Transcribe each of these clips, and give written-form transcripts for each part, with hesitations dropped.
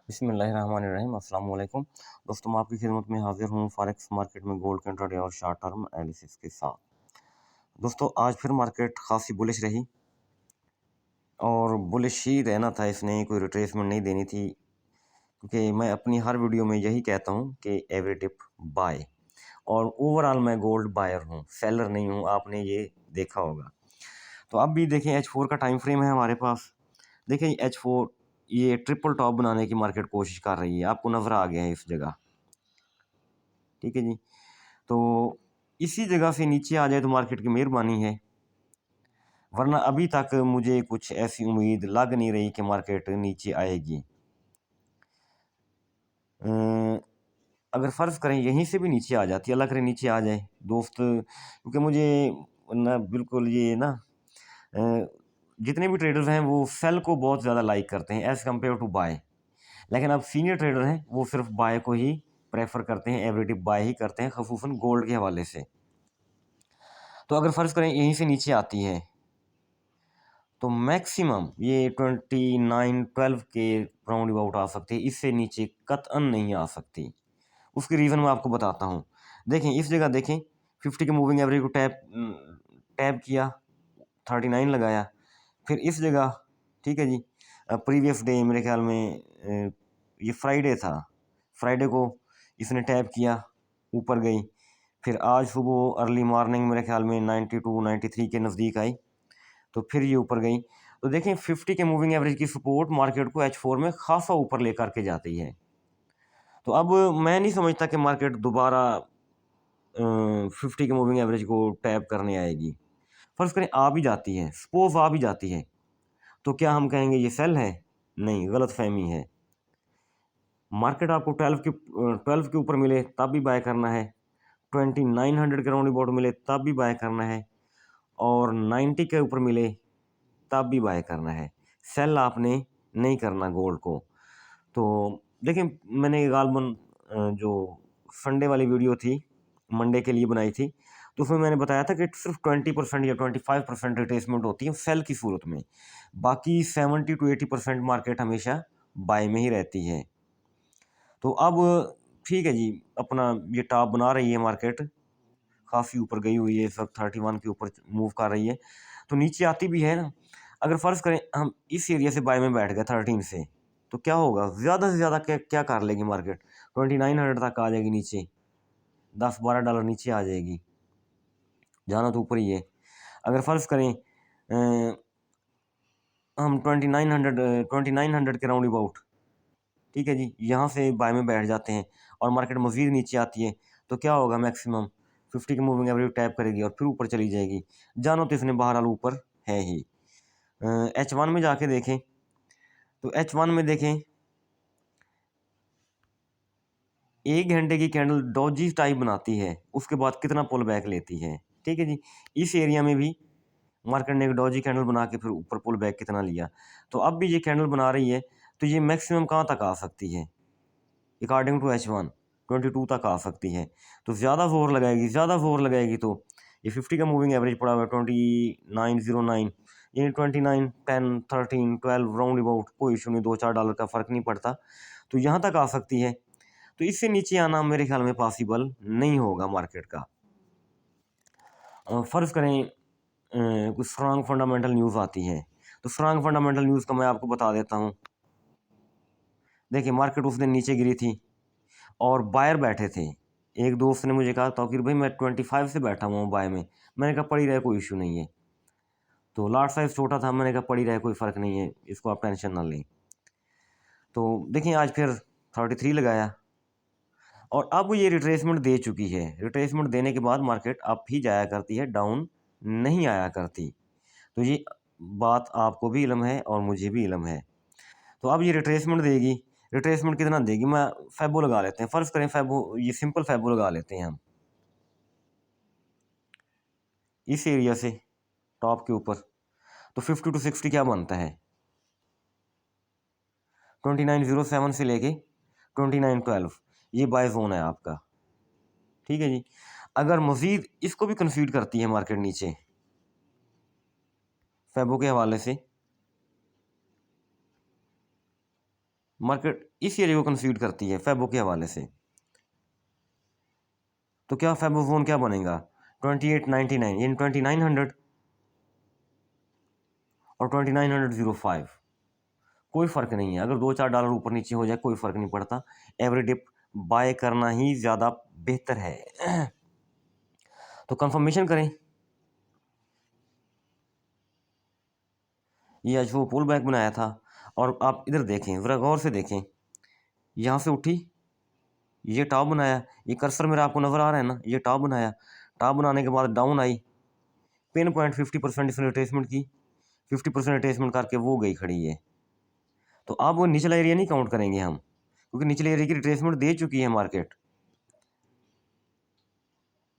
बिस्मिल्लाहिर्रहमानिर्रहीम अस्सलाम वालेकुम दोस्तों। मैं आपकी खिदमत में हाजिर हूँ फॉरेक्स मार्केट में गोल्ड के इंट्राडे और शॉर्ट टर्म एनालिसिस के साथ। दोस्तों आज फिर मार्केट खासी बुलिश रही और बुलिश ही रहना था, इसने कोई रिट्रेसमेंट नहीं देनी थी, क्योंकि मैं अपनी हर वीडियो में यही कहता हूँ कि एवरी टिप बाय। और ओवरऑल मैं गोल्ड बायर हूँ, सेलर नहीं हूँ, आपने ये देखा होगा। तो अब भी देखें H4 का टाइम फ्रेम है हमारे पास। देखें H4 ये ट्रिपल टॉप बनाने की मार्केट कोशिश कर रही है, आपको नजर आ गया है इस जगह। ठीक है जी। तो इसी जगह से नीचे आ जाए तो मार्केट की मेहरबानी है, वरना अभी तक मुझे कुछ ऐसी उम्मीद लग नहीं रही कि मार्केट नीचे आएगी। अगर फ़र्ज़ करें यहीं से भी नीचे आ जाती है, अल्लाह करे नीचे आ जाए दोस्त, क्योंकि मुझे ना बिल्कुल ये ना अ, जितने भी ट्रेडर्स हैं वो सेल को बहुत ज़्यादा लाइक करते हैं एज़ कम्पेयर टू बाय। लेकिन अब सीनियर ट्रेडर हैं वो सिर्फ बाय को ही प्रेफर करते हैं, एवरीडे बाय ही करते हैं, खसूसन गोल्ड के हवाले से। तो अगर फ़र्ज़ करें यहीं से नीचे आती है तो मैक्सिमम ये 29-12 के राउंड अबाउट आ सकती है, इससे नीचे कतई नहीं आ सकती। उसकी रीज़न मैं आपको बताता हूँ। देखें इस जगह देखें 50 के मूविंग एवरेज को टैप टैप किया, 39 लगाया, फिर इस जगह ठीक है जी। प्रीवियस डे मेरे ख्याल में ये फ्राइडे था, फ्राइडे को इसने टैप किया, ऊपर गई, फिर आज सुबह अर्ली मॉर्निंग मेरे ख्याल में 92-93 के नज़दीक आई, तो फिर ये ऊपर गई। तो देखें 50 के मूविंग एवरेज की सपोर्ट मार्केट को H4 में खासा ऊपर लेकर के जाती है। तो अब मैं नहीं समझता कि मार्केट दोबारा 50 के मूविंग एवरेज को टैप करने आएगी। फर्ज करें आ भी जाती है, सपोज आ भी जाती है, तो क्या हम कहेंगे ये सेल है? नहीं, गलत फहमी है। मार्केट आपको 12 के ऊपर मिले तब भी बाय करना है, 2900 के राउंड अबाउट मिले तब भी बाय करना है, और 90 के ऊपर मिले तब भी बाय करना है। सेल आपने नहीं करना गोल्ड को। तो देखिए मैंने गालबन जो संडे वाली वीडियो थी, मंडे के लिए बनाई थी, तो उसमें मैंने बताया था कि सिर्फ 20% या 25% रिट्रेसमेंट होती है सेल की सूरत में, बाकी 70 to 80% मार्केट हमेशा बाय में ही रहती है। तो अब ठीक है जी, अपना ये टॉप बना रही है मार्केट, काफ़ी ऊपर गई हुई है, इस वक्त 31 के ऊपर मूव कर रही है, तो नीचे आती भी है ना। अगर फ़र्ज़ करें हम इस एरिया से बाय में बैठ गए 13 से, तो क्या होगा? ज़्यादा से ज़्यादा क्या क्या कर लेगी मार्केट? 2900 तक आ जाएगी नीचे, $10-12 नीचे आ जाएगी, जाना तो ऊपर ही है। अगर फ़र्ज़ करें हम 2900 के राउंड अबाउट, ठीक है जी, यहाँ से बाय में बैठ जाते हैं और मार्केट मज़ीद नीचे आती है, तो क्या होगा? मैक्सिमम 50 की मूविंग एवरेज टैप करेगी और फिर ऊपर चली जाएगी। जानो तो इसने बहरहाल ऊपर है ही। H1 में जाके देखें, तो H1 में देखें 1 घंटे की कैंडल डॉजी टाइप बनाती है, उसके बाद कितना पुल बैक लेती है। ठीक है जी, इस एरिया में भी मार्केट ने एक डॉजी कैंडल बना के फिर ऊपर पुल बैक कितना लिया। तो अब भी ये कैंडल बना रही है, तो ये मैक्सिमम कहाँ तक आ सकती है? अकॉर्डिंग टू H1 22 तक आ सकती है। तो ज़्यादा ज़ोर लगाएगी तो ये 50 का मूविंग एवरेज पड़ा हुआ है 2909, यानी 29 10 13 12 राउंड अबाउट, कोई इशू नहीं, $2-4 का फ़र्क नहीं पड़ता, तो यहाँ तक आ सकती है। तो इससे नीचे आना मेरे ख्याल में पॉसिबल नहीं होगा मार्केट का। फ़र्ज़ करें कुछ स्ट्रॉन्ग फंडामेंटल न्यूज़ आती है, तो स्ट्रॉन्ग फंडामेंटल न्यूज़ का मैं आपको बता देता हूँ। देखिए मार्केट उस दिन नीचे गिरी थी और बायर बैठे थे। एक दोस्त ने मुझे कहा तौकीर भाई मैं 25 से बैठा हुआ हूँ बाय में। मैंने कहा पड़ी रहे, कोई इशू नहीं है। तो लाट साइज़ छोटा था, मैंने कहा पड़ी रहे, कोई फ़र्क नहीं है, इसको आप टेंशन ना लें। तो देखिए आज फिर 33 लगाया और अब ये रिट्रेसमेंट दे चुकी है। रिट्रेसमेंट देने के बाद मार्केट अप ही जाया करती है, डाउन नहीं आया करती। तो ये बात आपको भी इल्म है और मुझे भी इल्म है। तो अब ये रिट्रेसमेंट देगी, रिट्रेसमेंट कितना देगी? मैं फ़ैबो लगा लेते हैं, फ़र्ज़ करें फ़ैबो, ये सिंपल फ़ैबो लगा लेते हैं हम। इस एरिया से टॉप के ऊपर तो 50 to 60 क्या बनता है? 2907 से लेके 2912, ये बाय जोन है आपका। ठीक है जी। अगर मज़ीद इसको भी कंसीड करती है मार्केट नीचे फ़ैबो के हवाले से, मार्केट इस एरिया को कंसीड करती है फेबो के हवाले से। तो क्या फेबो जोन क्या बनेगा 2899 यानी 2900 और 2905। कोई फ़र्क नहीं है, अगर $2-4 ऊपर नीचे हो जाए कोई फ़र्क नहीं पड़ता, एवरी डिप बाय करना ही ज़्यादा बेहतर है। तो कंफर्मेशन करें, ये आज वो पुल बैक बनाया था और आप इधर देखें, ज़रा गौर से देखें, यहाँ से उठी, ये टॉप बनाया, ये कर्सर मेरा आपको नज़र आ रहा है ना, ये टॉप बनाया, टॉप बनाने के बाद डाउन आई, पिन पॉइंट 50% इसने रिट्रेसमेंट की, 50% रिट्रेसमेंट करके वो गई खड़ी है। तो अब वो निचला एरिया नहीं काउंट करेंगे हम, क्योंकि निचले एरिया की रिट्रेसमेंट दे चुकी है मार्केट।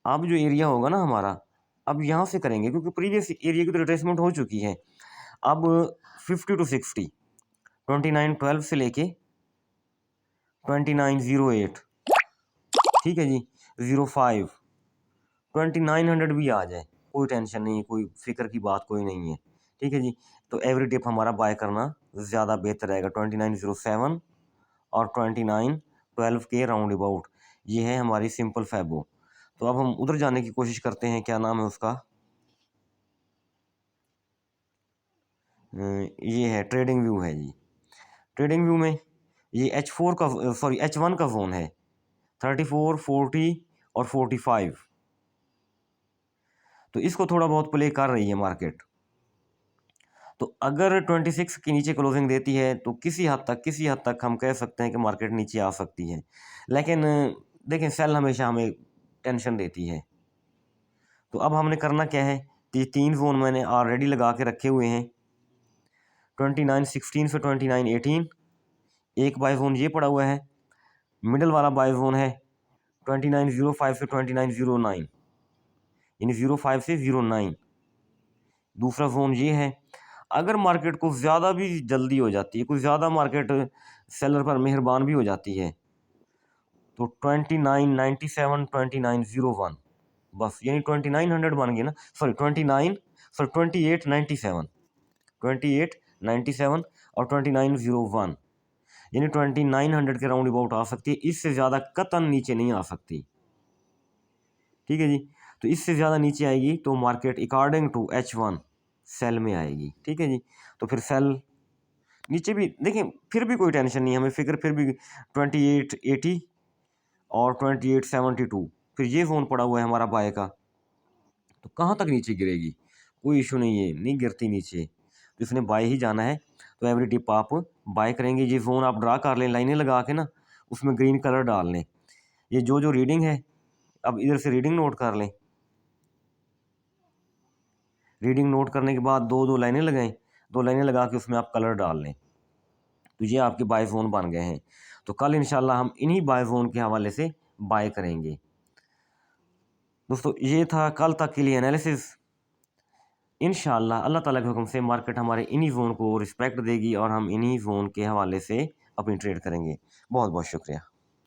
अब जो एरिया होगा ना हमारा, अब यहाँ से करेंगे, क्योंकि प्रीवियस एरिया की तो रिट्रेसमेंट हो चुकी है। अब 50 to 60, 2912 से लेके 2908, ठीक है जी, 05, 2900 भी आ जाए कोई टेंशन नहीं है, कोई फिक्र की बात कोई नहीं है, ठीक है जी। तो एवरी डिप हमारा बाय करना ज़्यादा बेहतर रहेगा 2907 और 2912 के राउंड अबाउट। ये है हमारी सिंपल फैबो। तो अब हम उधर जाने की कोशिश करते हैं, क्या नाम है उसका, ये है ट्रेडिंग व्यू है जी। ट्रेडिंग व्यू में ये H4 का सॉरी H1 का जोन है, 34, 40 और 45। तो इसको थोड़ा बहुत प्ले कर रही है मार्केट। तो अगर 26 के नीचे क्लोजिंग देती है तो किसी हद तक हम कह सकते हैं कि मार्केट नीचे आ सकती है। लेकिन देखें, सेल हमेशा हमें टेंशन देती है। तो अब हमने करना क्या है, तीन जोन मैंने ऑलरेडी लगा के रखे हुए हैं, 2916 से 2918 एक बाय जोन ये पड़ा हुआ है, मिडल वाला बाय जोन है 2905 से 2909 यानी 05 से 09। दूसरा जोन ये है, अगर मार्केट को ज़्यादा भी जल्दी हो जाती है, कुछ ज़्यादा मार्केट सेलर पर मेहरबान भी हो जाती है, तो 2997 2901 बस, यानी 2900 बन गया ना, सॉरी 2897 2897 और 2901 यानी 2900 के राउंड अबाउट आ सकती है। इससे ज़्यादा कतन नीचे नहीं आ सकती, ठीक है जी। तो इससे ज़्यादा नीचे आएगी तो market according to H1 cell में आएगी, ठीक है जी। तो फिर सेल नीचे भी देखें, फिर भी कोई टेंशन नहीं, हमें फिक्र फिर भी 2880 और 2872, फिर ये जोन पड़ा हुआ है हमारा बाय का। तो कहाँ तक नीचे गिरेगी, कोई इशू नहीं है, नहीं गिरती नीचे, तो इसने बाय ही जाना है। तो एवरी डिप आप बाय करेंगे। ये जोन आप ड्रा कर लें लाइनें लगा के ना, उसमें ग्रीन कलर डाल लें। ये जो रीडिंग है, अब इधर से रीडिंग नोट कर लें। रीडिंग नोट करने के बाद दो लाइनें लगाएं, दो लाइनें लगा के उसमें आप कलर डाल लें। तो ये आपके बाय जोन बन गए हैं। तो कल इंशाल्लाह हम इन्हीं बाय जोन के हवाले से बाय करेंगे। दोस्तों, ये था कल तक के लिए एनालिसिस। इंशाल्लाह अल्लाह ताला के हुक्म से मार्केट हमारे इन्हीं जोन को रिस्पेक्ट देगी और हम इन्हीं जोन के हवाले से अपनी ट्रेड करेंगे। बहुत बहुत शुक्रिया।